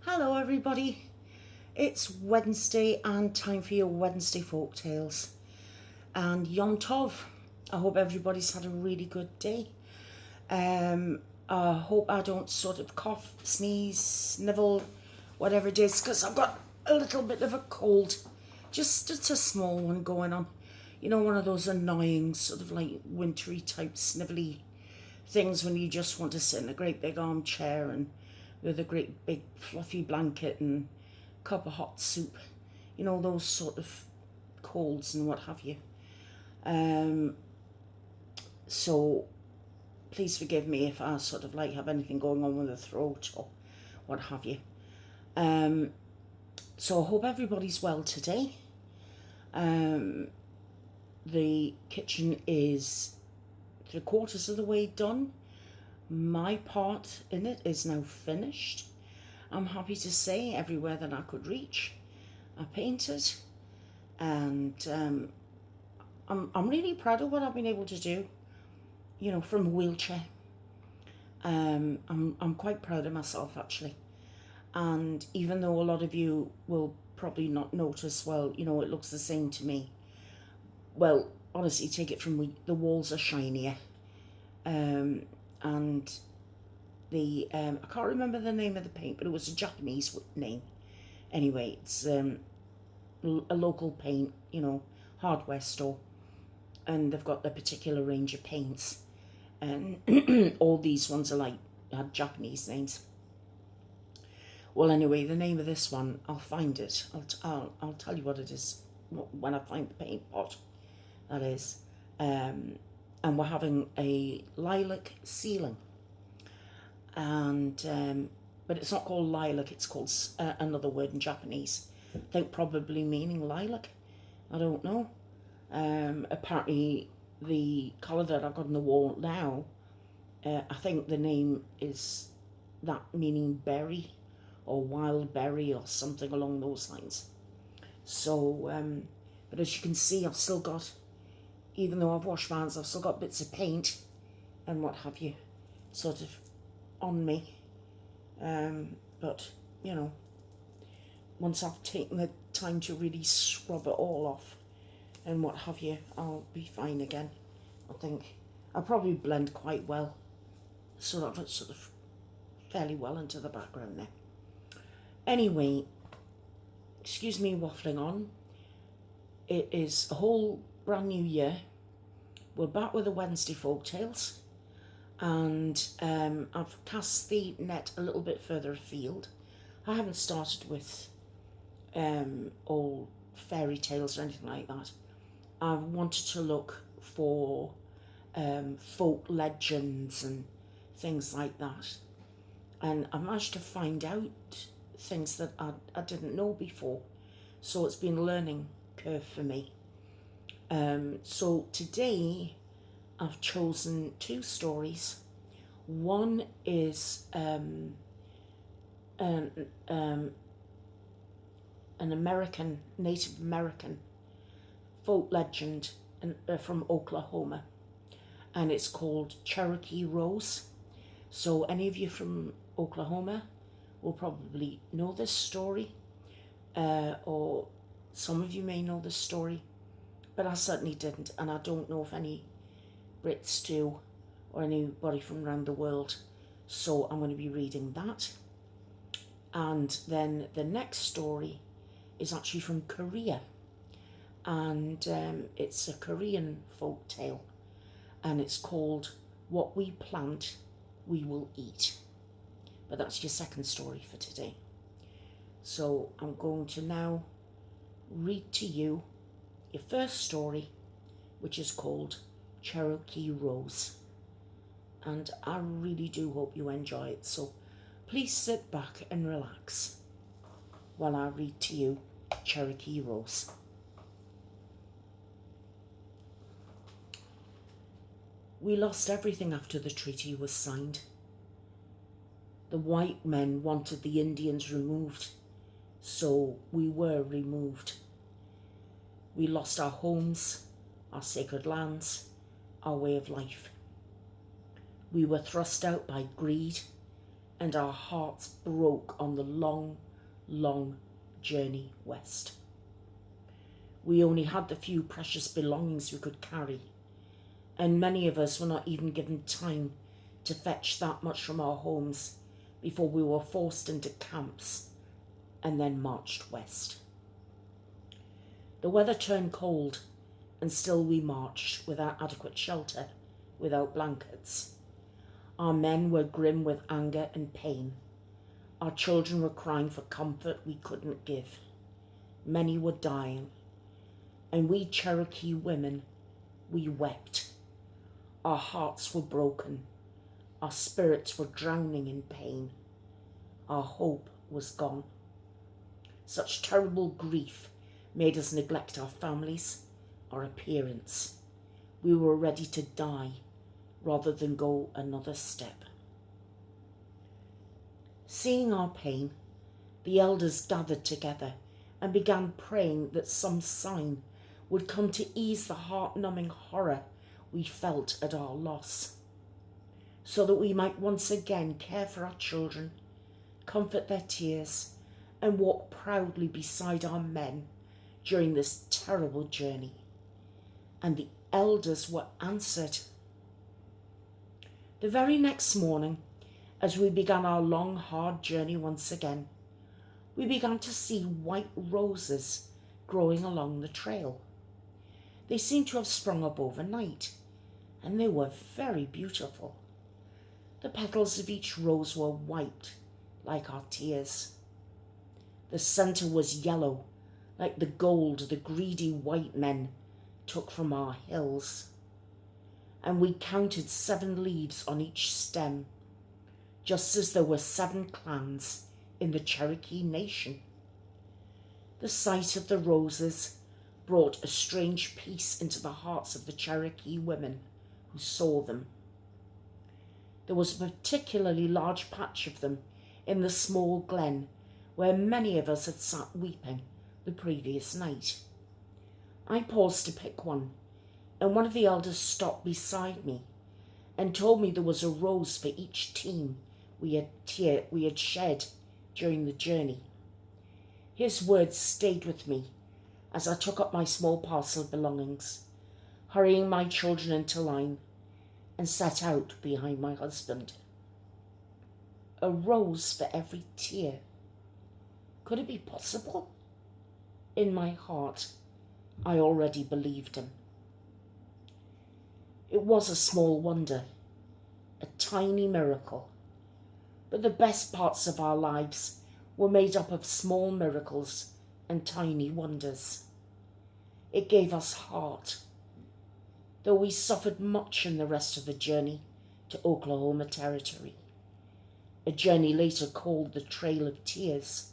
Hello everybody, it's Wednesday and time for your Wednesday folk tales and Yom Tov. I hope everybody's had a really good day. I hope I don't sort of cough, sneeze, snivel, whatever it is, because I've got a little bit of a cold. Just it's a small one going on. You know, one of those annoying sort of like wintry type snivelly things when you just want to sit in a great big armchair and with a great big fluffy blanket and cup of hot soup. You know, those sort of colds and what have you. So please forgive me if I sort of like have anything going on with the throat or what have you. So I hope everybody's well today. The kitchen is 3/4 of the way done. My part in it is now finished. I'm happy to say everywhere that I could reach, I painted, and I'm really proud of what I've been able to do. You know, from a wheelchair. I'm quite proud of myself actually. And even though a lot of you will probably not notice, well, you know, it looks the same to me. Well, honestly, take it from me, the walls are shinier. And the I can't remember the name of the paint, but it was a Japanese name. Anyway, it's a local paint, you know, hardware store, and they've got a particular range of paints, and all these ones are like had Japanese names. Well, anyway, the name of this one, I'll find it. I'll tell you what it is when I find the paint pot. That is. And we're having a lilac ceiling, and but it's not called lilac, it's called another word in Japanese, I think probably meaning lilac, I don't know. Apparently the colour that I've got on the wall now, I think the name is that meaning berry or wild berry or something along those lines. So but as you can see, I've still got, even though I've washed my hands, I've still got bits of paint and what have you sort of on me. But, you know, once I've taken the time to really scrub it all off and what have you, I'll be fine again. I think I'll probably blend quite well, sort of fairly well into the background there. Anyway, excuse me waffling on. It is a whole brand new year. We're back with the Wednesday folk tales, and I've cast the net a little bit further afield. I haven't started with all fairy tales or anything like that. I wanted to look for folk legends and things like that, and I managed to find out things that I didn't know before, so it's been a learning curve for me. So today I've chosen 2 stories. One is an American, Native American folk legend from Oklahoma, and it's called Cherokee Rose. So any of you from Oklahoma will probably know this story, or some of you may know this story, but I certainly didn't, and I don't know if any Brits do or anybody from around the world. So I'm going to be reading that. And then the next story is actually from Korea, and it's a Korean folk tale, and it's called What We Plant, We Will Eat. But that's your second story for today. So I'm going to now read to you your first story, which is called Cherokee Rose, and I really do hope you enjoy it. So please sit back and relax while I read to you Cherokee Rose. We lost everything after the treaty was signed. The white men wanted the Indians removed, so we were removed. We lost our homes, our sacred lands, our way of life. We were thrust out by greed, and our hearts broke on the long, long journey west. We only had the few precious belongings we could carry, and many of us were not even given time to fetch that much from our homes before we were forced into camps and then marched west. The weather turned cold, and still we marched without adequate shelter, without blankets. Our men were grim with anger and pain. Our children were crying for comfort we couldn't give. Many were dying, and we Cherokee women, we wept. Our hearts were broken. Our spirits were drowning in pain. Our hope was gone. Such terrible grief made us neglect our families, our appearance. We were ready to die rather than go another step. Seeing our pain, the elders gathered together and began praying that some sign would come to ease the heart-numbing horror we felt at our loss, so that we might once again care for our children, comfort their tears, and walk proudly beside our men during this terrible journey. And the elders were answered. The very next morning, as we began our long, hard journey once again, we began to see white roses growing along the trail. They seemed to have sprung up overnight, and they were very beautiful. The petals of each rose were white, like our tears. The centre was yellow, like the gold the greedy white men took from our hills. And we counted 7 leaves on each stem, just as there were 7 clans in the Cherokee Nation. The sight of the roses brought a strange peace into the hearts of the Cherokee women who saw them. There was a particularly large patch of them in the small glen where many of us had sat weeping the previous night. I paused to pick one, and one of the elders stopped beside me and told me there was a rose for each tear we had shed during the journey. His words stayed with me as I took up my small parcel of belongings, hurrying my children into line, and set out behind my husband. A rose for every tear. Could it be possible? In my heart, I already believed him. It was a small wonder, a tiny miracle, but the best parts of our lives were made up of small miracles and tiny wonders. It gave us heart, though we suffered much in the rest of the journey to Oklahoma Territory, a journey later called the Trail of Tears.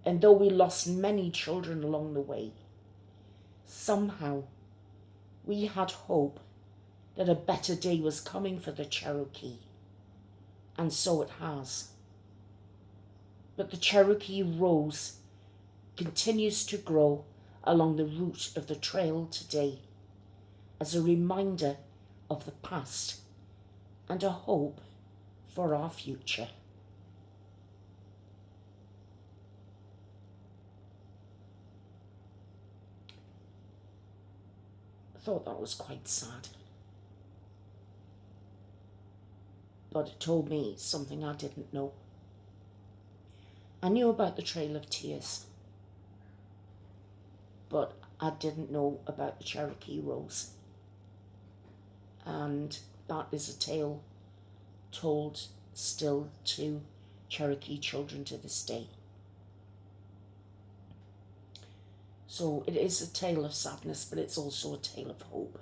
And though we lost many children along the way, somehow we had hope that a better day was coming for the Cherokee, and so it has. But the Cherokee Rose continues to grow along the route of the trail today as a reminder of the past and a hope for our future. I thought that was quite sad, but it told me something I didn't know. I knew about the Trail of Tears, but I didn't know about the Cherokee Rose. And that is a tale told still to Cherokee children to this day. So it is a tale of sadness, but it's also a tale of hope.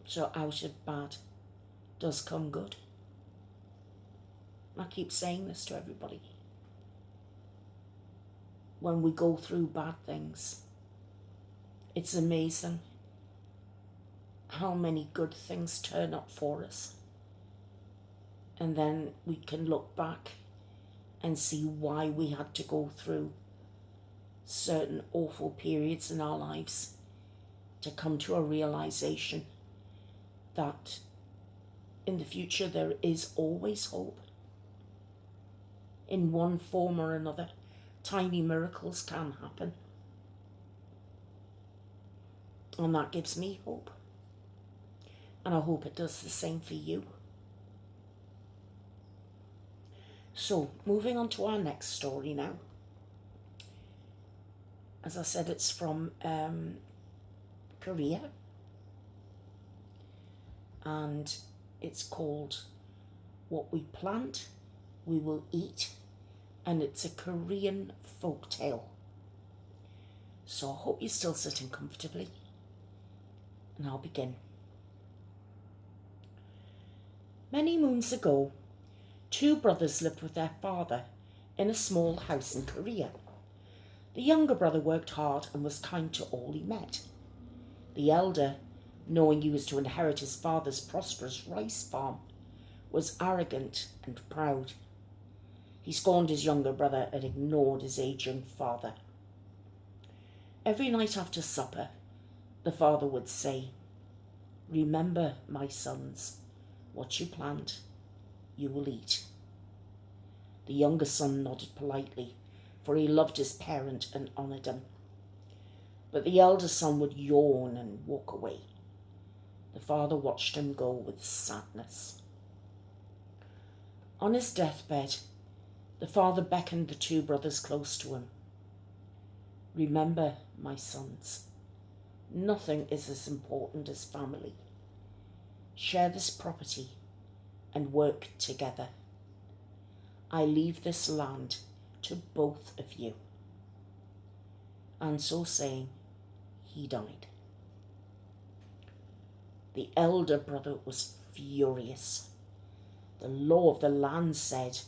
So out of bad does come good. I keep saying this to everybody. When we go through bad things, it's amazing how many good things turn up for us. And then we can look back and see why we had to go through certain awful periods in our lives to come to a realization that in the future there is always hope. In one form or another, tiny miracles can happen. And that gives me hope. And I hope it does the same for you. So, moving on to our next story now. As I said, it's from Korea. And it's called What We Plant, We Will Eat. And it's a Korean folk tale. So I hope you're still sitting comfortably. And I'll begin. Many moons ago, two brothers lived with their father in a small house in Korea. The younger brother worked hard and was kind to all he met. The elder, knowing he was to inherit his father's prosperous rice farm, was arrogant and proud. He scorned his younger brother and ignored his aging father. Every night after supper, the father would say, "Remember, my sons, what you plant, you will eat." The younger son nodded politely, for he loved his parent and honoured him. But the elder son would yawn and walk away. The father watched him go with sadness. On his deathbed, the father beckoned the two brothers close to him. "Remember, my sons, nothing is as important as family. Share this property and work together. I leave this land to both of you." And so saying, he died. The elder brother was furious. The law of the land said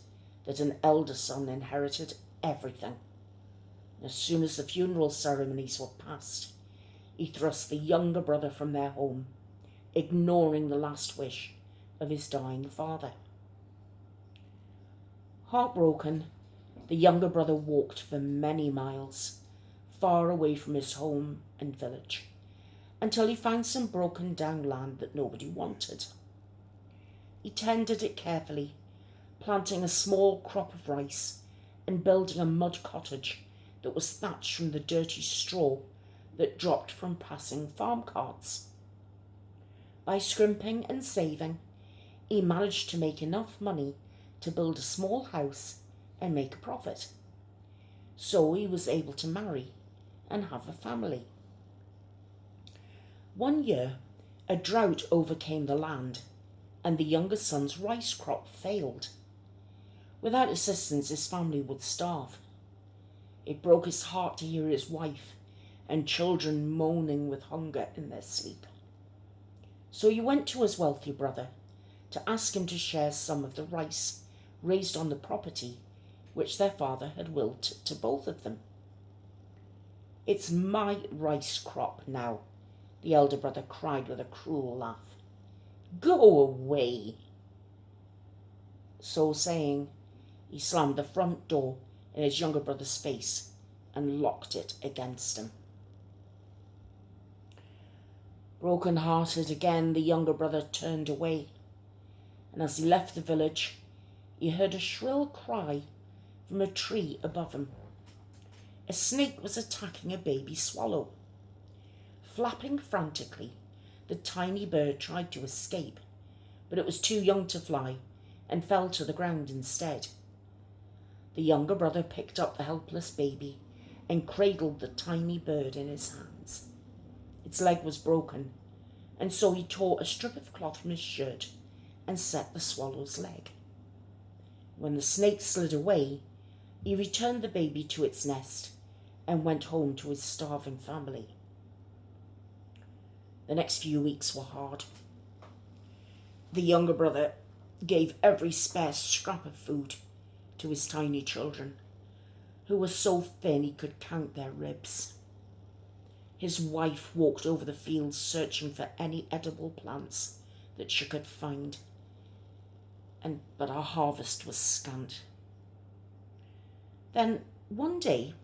that an elder son inherited everything. As soon as the funeral ceremonies were past, he thrust the younger brother from their home, ignoring the last wish of his dying father. Heartbroken, the younger brother walked for many miles, far away from his home and village, until he found some broken down land that nobody wanted. He tended it carefully, planting a small crop of rice and building a mud cottage that was thatched from the dirty straw that dropped from passing farm carts. By scrimping and saving, he managed to make enough money to build a small house and make a profit. So he was able to marry and have a family. One year, a drought overcame the land, and the younger son's rice crop failed. Without assistance, his family would starve. It broke his heart to hear his wife and children moaning with hunger in their sleep. So he went to his wealthy brother to ask him to share some of the rice raised on the property which their father had willed to both of them. "It's my rice crop now," the elder brother cried with a cruel laugh. "Go away." So saying, he slammed the front door in his younger brother's face and locked it against him. Broken-hearted again, the younger brother turned away, and as he left the village, he heard a shrill cry from a tree above him. A snake was attacking a baby swallow. Flapping frantically, the tiny bird tried to escape, but it was too young to fly and fell to the ground instead. The younger brother picked up the helpless baby and cradled the tiny bird in his hands. Its leg was broken, and so he tore a strip of cloth from his shirt and set the swallow's leg. When the snake slid away, he returned the baby to its nest and went home to his starving family. The next few weeks were hard. The younger brother gave every spare scrap of food to his tiny children, who were so thin he could count their ribs. His wife walked over the fields searching for any edible plants that she could find, but our harvest was scant. Then, one day,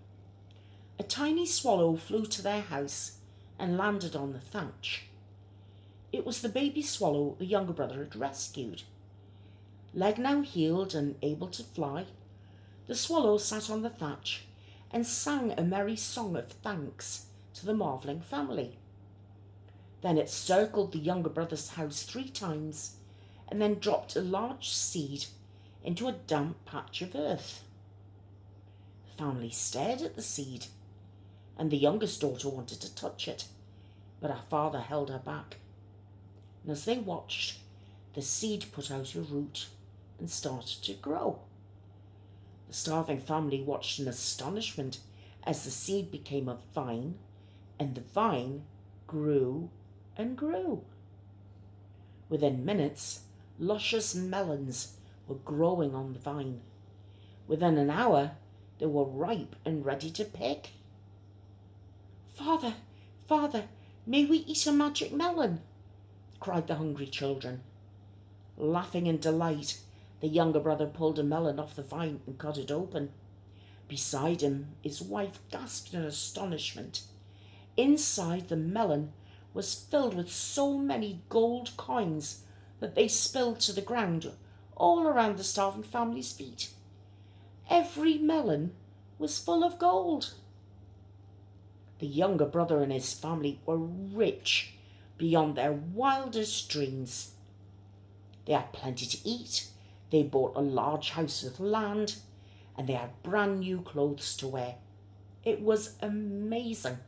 a tiny swallow flew to their house and landed on the thatch. It was the baby swallow the younger brother had rescued. Leg now healed and able to fly, the swallow sat on the thatch and sang a merry song of thanks to the marvelling family. Then it circled the younger brother's house 3 times and then dropped a large seed into a damp patch of earth. The family stared at the seed, and the youngest daughter wanted to touch it, but her father held her back. And as they watched, the seed put out a root and started to grow. The starving family watched in astonishment as the seed became a vine, and the vine grew and grew. Within minutes, luscious melons were growing on the vine. Within an hour, they were ripe and ready to pick. "Father, Father, may we eat a magic melon?" cried the hungry children. Laughing in delight, the younger brother pulled a melon off the vine and cut it open. Beside him, his wife gasped in astonishment. Inside, the melon was filled with so many gold coins that they spilled to the ground all around the starving family's feet. Every melon was full of gold. The younger brother and his family were rich beyond their wildest dreams. They had plenty to eat, they bought a large house with land, and they had brand new clothes to wear. It was amazing.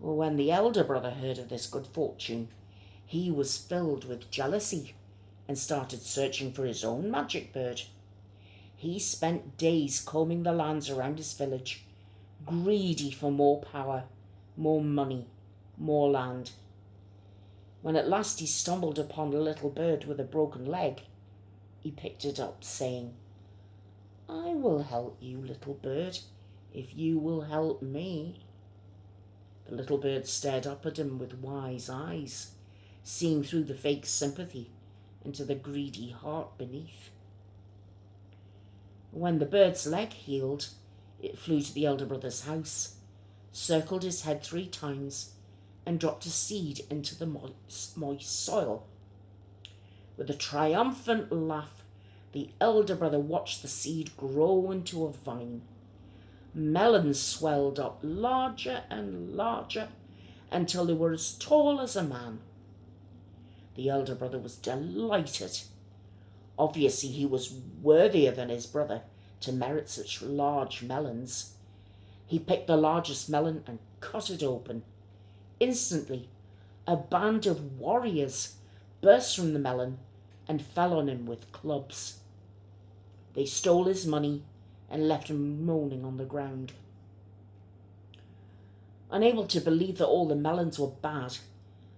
When the elder brother heard of this good fortune, he was filled with jealousy and started searching for his own magic bird. He spent days combing the lands around his village, greedy for more power, more money, more land. When at last he stumbled upon a little bird with a broken leg, he picked it up, saying, "I will help you, little bird, if you will help me." The little bird stared up at him with wise eyes, seeing through the fake sympathy into the greedy heart beneath. When the bird's leg healed, it flew to the elder brother's house, circled his head 3 times, and dropped a seed into the moist soil. With a triumphant laugh, the elder brother watched the seed grow into a vine. Melons swelled up larger and larger until they were as tall as a man. The elder brother was delighted. Obviously, he was worthier than his brother to merit such large melons. He picked the largest melon and cut it open. Instantly, a band of warriors burst from the melon and fell on him with clubs. They stole his money and left him moaning on the ground. Unable to believe that all the melons were bad,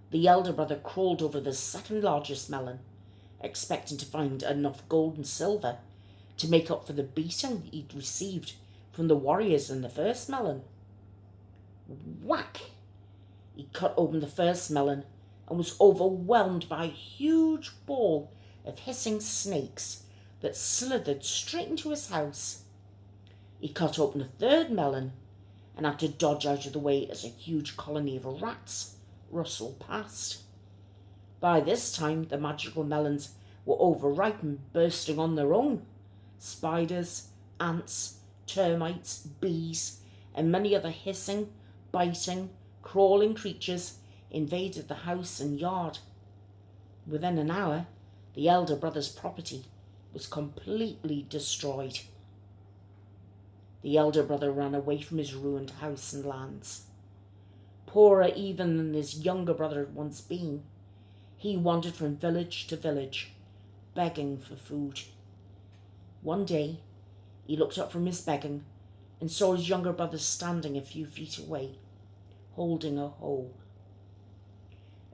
the elder brother crawled over the second largest melon, expecting to find enough gold and silver to make up for the beating he'd received from the warriors in the first melon. Whack! He cut open the first melon and was overwhelmed by a huge ball of hissing snakes that slithered straight into his house. He cut open a third melon and had to dodge out of the way as a huge colony of rats rustled past. By this time, the magical melons were overripe and bursting on their own. Spiders, ants, termites, bees, and many other hissing, biting, crawling creatures invaded the house and yard. Within an hour, the elder brother's property was completely destroyed. The elder brother ran away from his ruined house and lands. Poorer even than his younger brother had once been, he wandered from village to village, begging for food. One day, he looked up from his begging and saw his younger brother standing a few feet away, holding a hoe.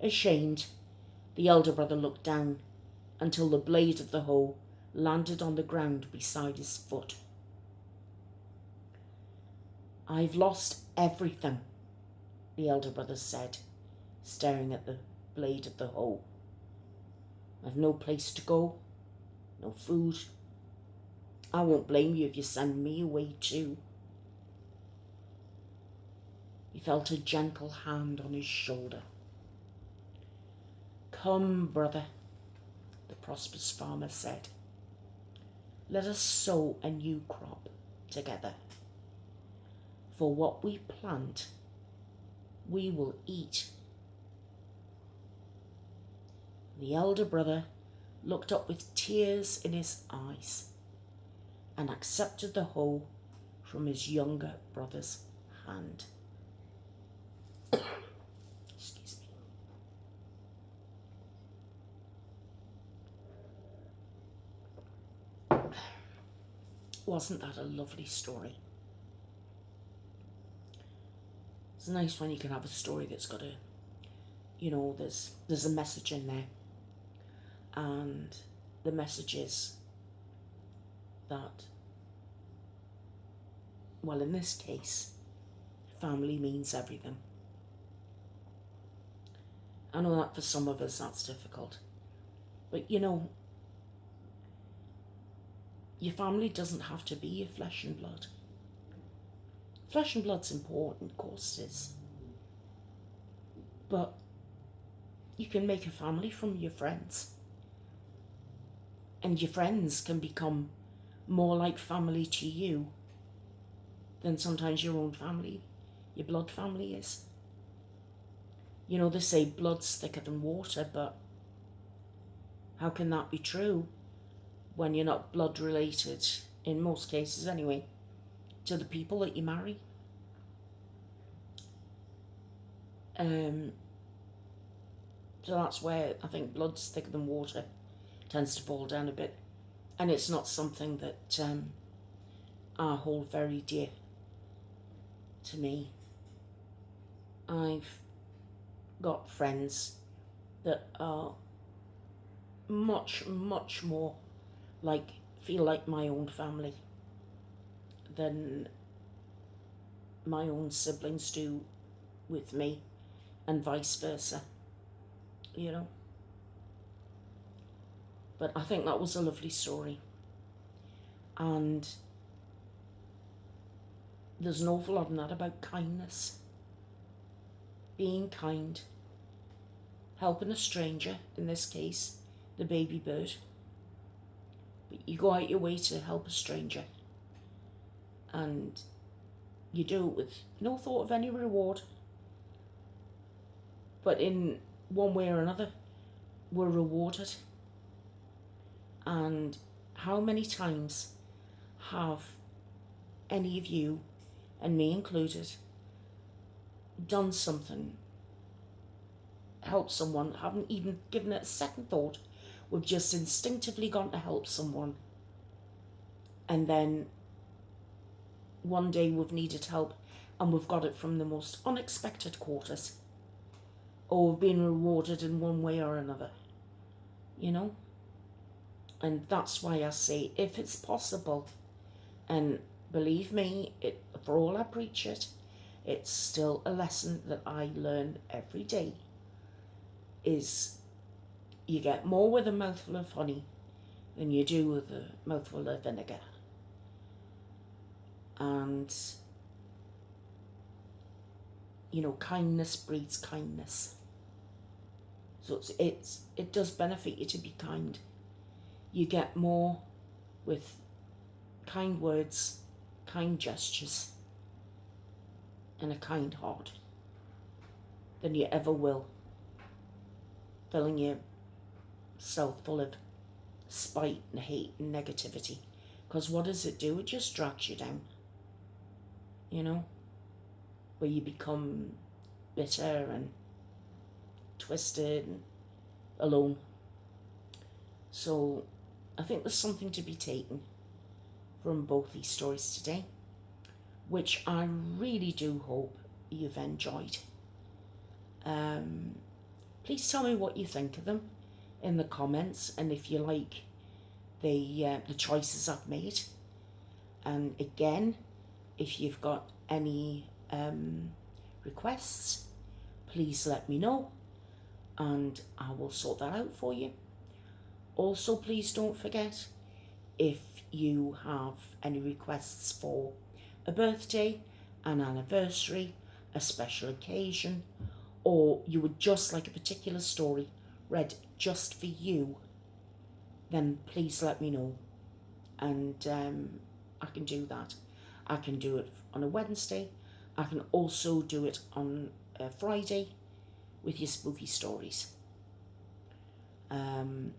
Ashamed, the elder brother looked down until the blade of the hoe landed on the ground beside his foot. "I've lost everything," the elder brother said, staring at the blade of the hoe. "I've no place to go, no food. I won't blame you if you send me away too." He felt a gentle hand on his shoulder. Come, brother, the prosperous farmer said. Let us sow a new crop together. For what we plant, we will eat. The elder brother looked up with tears in his eyes and accepted the hoe from his younger brother's hand. Excuse me. Wasn't that a lovely story? It's nice when you can have a story that's got there's a message in there. And the message is that, well, in this case, family means everything. I know that for some of us that's difficult. But your family doesn't have to be your flesh and blood. Flesh and blood's important, of course it is. But you can make a family from your friends. And your friends can become more like family to you than sometimes your own family, your blood family is. They say blood's thicker than water, but how can that be true when you're not blood related, in most cases anyway, to the people that you marry? So that's where I think blood's thicker than water tends to fall down a bit. And it's not something that I hold very dear to me. I've got friends that are much, much more feel like my own family than my own siblings do with me, and vice versa, But I think that was a lovely story. And there's an awful lot in that about kindness. Being kind. Helping a stranger, in this case, the baby bird. But you go out your way to help a stranger. And you do it with no thought of any reward. But in one way or another, we're rewarded. And how many times have any of you, and me included, done something, helped someone, haven't even given it a second thought, we've just instinctively gone to help someone, and then one day we've needed help and we've got it from the most unexpected quarters, or we've been rewarded in one way or another, And that's why I say, if it's possible, and believe me, for all I preach it, it's still a lesson that I learn every day, is you get more with a mouthful of honey than you do with a mouthful of vinegar. And, kindness breeds kindness. So it does benefit you to be kind. You get more with kind words, kind gestures, and a kind heart than you ever will filling yourself full of spite and hate and negativity. Because what does it do? It just drags you down, where you become bitter and twisted and alone. So I think there's something to be taken from both these stories today, which I really do hope you've enjoyed. Please tell me what you think of them in the comments, and if you like the choices I've made. And again, if you've got any requests, please let me know and I will sort that out for you. Also, please don't forget, if you have any requests for a birthday, an anniversary, a special occasion, or you would just like a particular story read just for you, then please let me know. And I can do that. I can do it on a Wednesday. I can also do it on a Friday with your spooky stories. And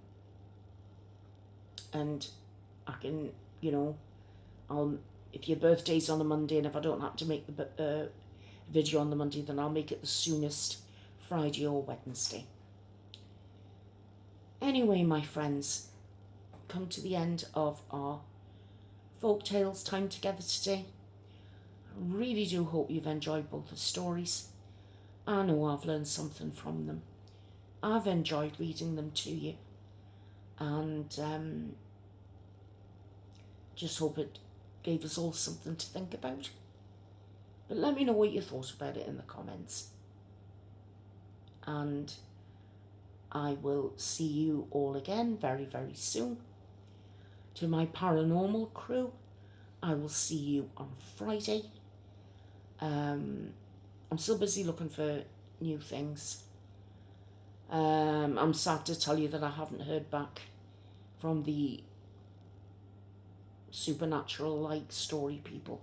I can, if your birthday's on a Monday, and if I don't happen to make the video on the Monday, then I'll make it the soonest Friday or Wednesday. Anyway, my friends, come to the end of our folk tales time together today. I really do hope you've enjoyed both the stories. I know I've learned something from them. I've enjoyed reading them to you, and just hope it gave us all something to think about. But let me know what you thought about it in the comments. And I will see you all again very, very soon. To my paranormal crew, I will see you on Friday. I'm still busy looking for new things. I'm sad to tell you that I haven't heard back from the supernatural-like story people.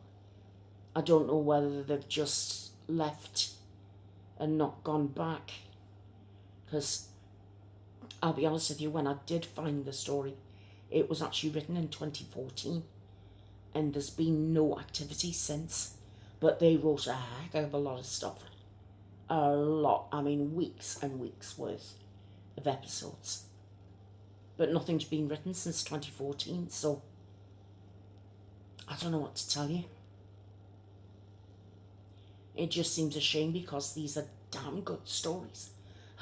I don't know whether they've just left and not gone back. Because I'll be honest with you, when I did find the story, it was actually written in 2014. And there's been no activity since. But they wrote a heck of a lot of stuff. A lot. I mean, weeks and weeks worth of episodes. But nothing's been written since 2014, so I don't know what to tell you. It just seems a shame because these are damn good stories.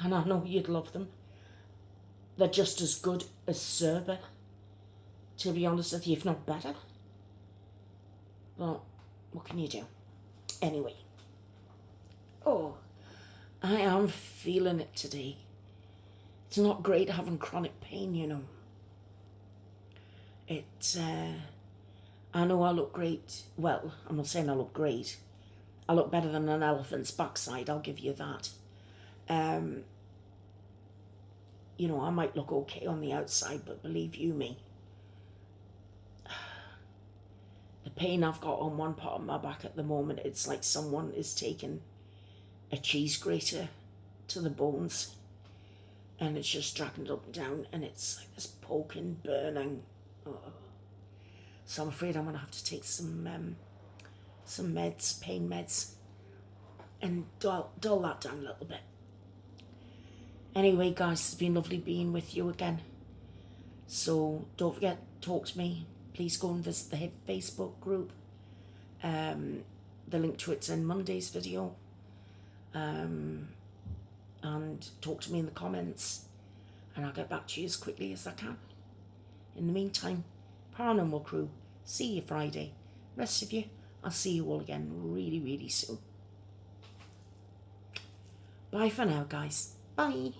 And I know you'd love them. They're just as good as Cerber, to be honest with you, if not better. But what can you do? Anyway. Oh, I am feeling it today. It's not great having chronic pain, you know. I know I look great. Well, I'm not saying I look great. I look better than an elephant's backside, I'll give you that. I might look okay on the outside, but believe you me, the pain I've got on one part of my back at the moment, it's like someone is taking a cheese grater to the bones and it's just dragging it up and down, and it's like this poking, burning. Oh. So I'm afraid I'm going to have to take some meds, pain meds, and dull that down a little bit. Anyway, guys, it's been lovely being with you again. So don't forget, talk to me. Please go and visit the Facebook group. The link to it's in Monday's video. And talk to me in the comments. And I'll get back to you as quickly as I can. In the meantime, Paranormal Crew, see you Friday. Rest of you, I'll see you all again really, really soon. Bye for now, guys. Bye.